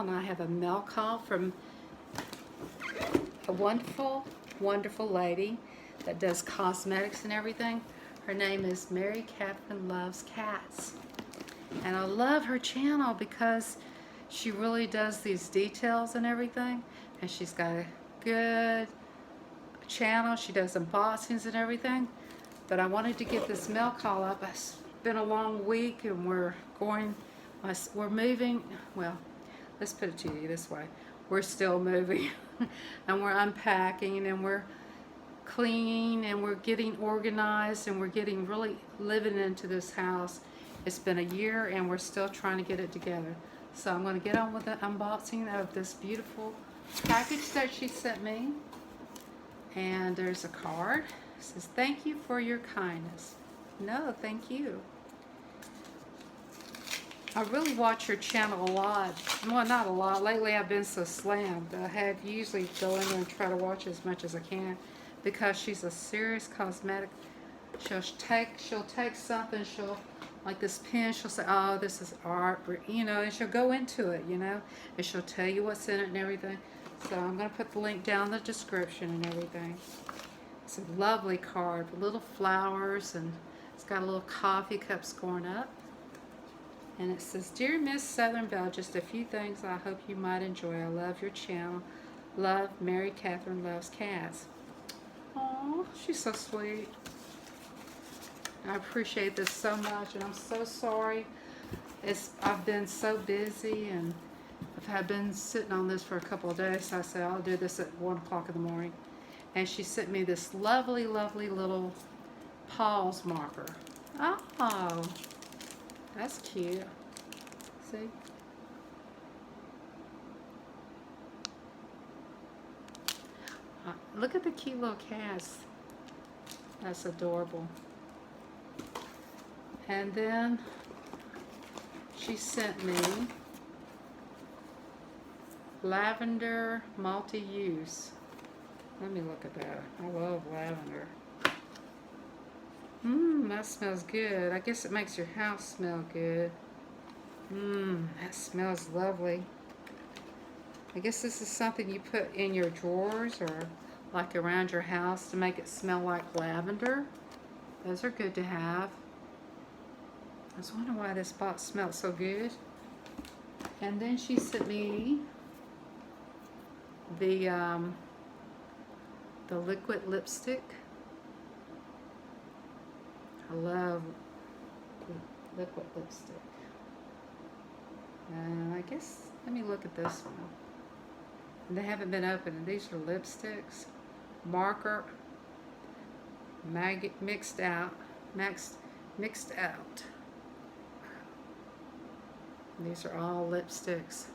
And I have a mail call from a wonderful, wonderful lady that does cosmetics and everything. Her name is Mary Catherine Loves Cats. And I love her channel because she really does these details and everything. And she's got a good channel. She does unboxings and everything. But I wanted to get this mail call up. It's been a long week and we're moving. Well, let's put it to you this way. We're still moving and we're unpacking and we're cleaning and we're getting organized and we're getting really living into this house. It's been a year and we're still trying to get it together. So I'm going to get on with the unboxing of this beautiful package that she sent me. And there's a card. It says, "Thank you for your kindness." No, thank you. I really watch her channel a lot. Well, not a lot. Lately I've been so slammed. I had usually go in there and try to watch as much as I can because she's a serious cosmetic. She'll take something, like this pen, she'll say, "Oh, this is art," and she'll go into it, and she'll tell you what's in it and everything. So I'm going to put the link down in the description and everything. It's a lovely card with little flowers, and it's got a little coffee cup scoring up. And it says, "Dear Miss Southern Belle, just a few things I hope you might enjoy. I love your channel. Love, Mary Catherine Loves Cats." Oh, she's so sweet. I appreciate this so much, and I'm so sorry. I've been so busy, and I've been sitting on this for a couple of days. So I said I'll do this at 1 o'clock in the morning. And she sent me this lovely, lovely little Paul's marker. Oh, that's cute. See? Look at the cute little cats. That's adorable. And then she sent me lavender multi-use. Let me look at that. I love lavender. That smells good. I guess it makes your house smell good. That smells lovely. I guess this is something you put in your drawers or like around your house to make it smell like lavender. Those are good to have. I was wondering why this box smelled so good. And then she sent me the liquid lipstick. I love liquid lipstick. I guess, let me look at this one. They haven't been opened. These are lipsticks. Marker. Mixed out. These are all lipsticks.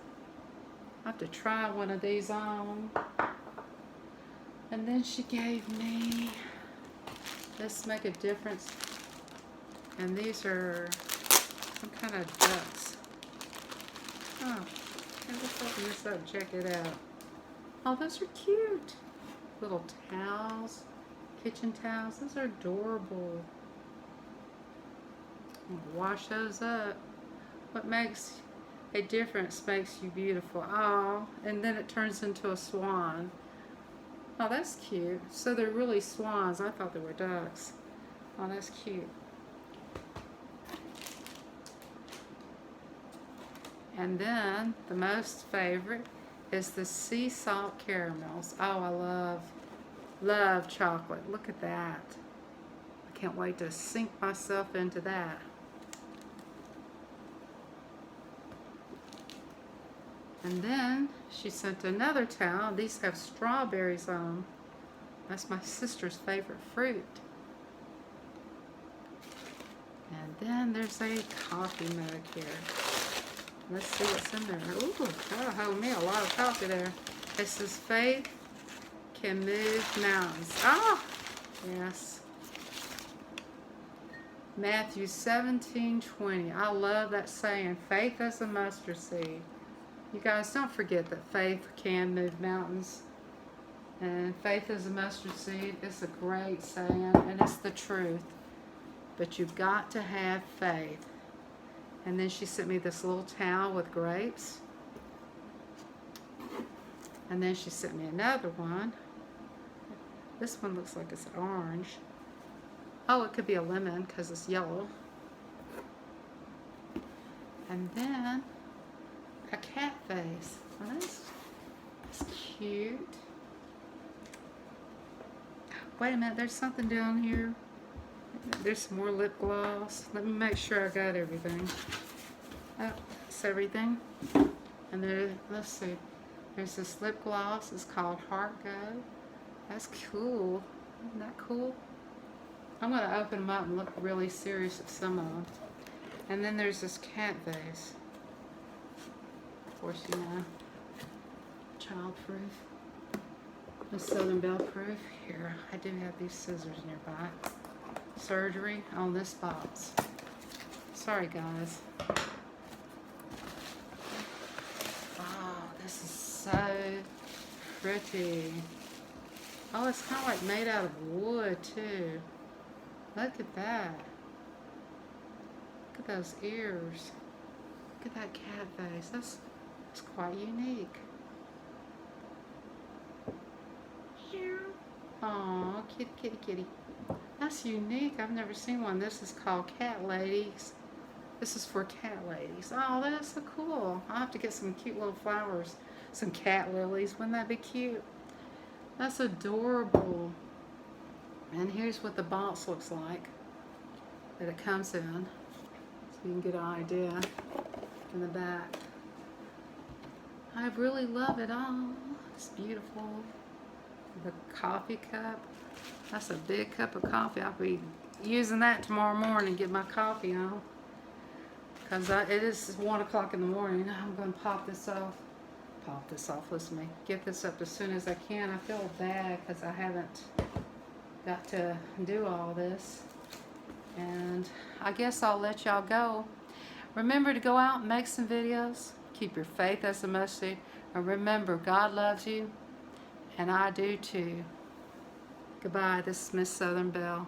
I have to try one of these on. And then she gave me this Make a Difference. And these are some kind of ducks. Oh, let's open this up and check it out. Oh, those are cute. Little towels, kitchen towels. Those are adorable. Wash those up. What makes a difference makes you beautiful. Oh, and then it turns into a swan. Oh, that's cute. So they're really swans. I thought they were ducks. Oh, that's cute. And then the most favorite is the sea salt caramels. Oh, I love chocolate. Look at that. I can't wait to sink myself into that. And then she sent another towel. These have strawberries on them. That's my sister's favorite fruit. And then there's a coffee mug here. Let's see what's in there. Ooh, that'll hold me a lot of coffee there. It says, "Faith can move mountains." Ah, yes. Matthew 17:20. I love that saying. Faith as a mustard seed. You guys, don't forget that faith can move mountains. And faith as a mustard seed. It's a great saying, and it's the truth. But you've got to have faith. And then she sent me this little towel with grapes. And then she sent me another one. This one looks like it's orange. Oh, it could be a lemon because it's yellow. And then a cat face. Well, that's cute. Wait a minute, there's something down here. There's some more lip gloss. Let me make sure I got everything. Oh, that's everything. And there, let's see. There's this lip gloss. It's called Heart Go. That's cool. Isn't that cool? I'm going to open them up and look really serious at some of them. And then there's this cat vase. Of course, you know, child-proof. The Southern Belle proof. Here, I do have these scissors nearby. Surgery on this box. Sorry, guys. Oh, this is so pretty. Oh, it's kind of like made out of wood, too. Look at that. Look at those ears. Look at that cat face. That's quite unique. Aw, kitty, kitty, kitty. That's unique. I've never seen one. This is called Cat Ladies. This is for cat ladies. Oh, that is so cool. I'll have to get some cute little flowers. Some cat lilies. Wouldn't that be cute? That's adorable. And here's what the box looks like that it comes in. So you can get an idea in the back. I really love it all. It's beautiful. The coffee cup. That's a big cup of coffee. I'll be using that tomorrow morning to get my coffee on. Because it is 1 o'clock in the morning. I'm going to pop this off. Pop this off. Listen to me. Get this up as soon as I can. I feel bad because I haven't got to do all this. And I guess I'll let y'all go. Remember to go out and make some videos. Keep your faith as a mustard. And remember, God loves you. And I do too. Goodbye. This is Miss Southern Belle.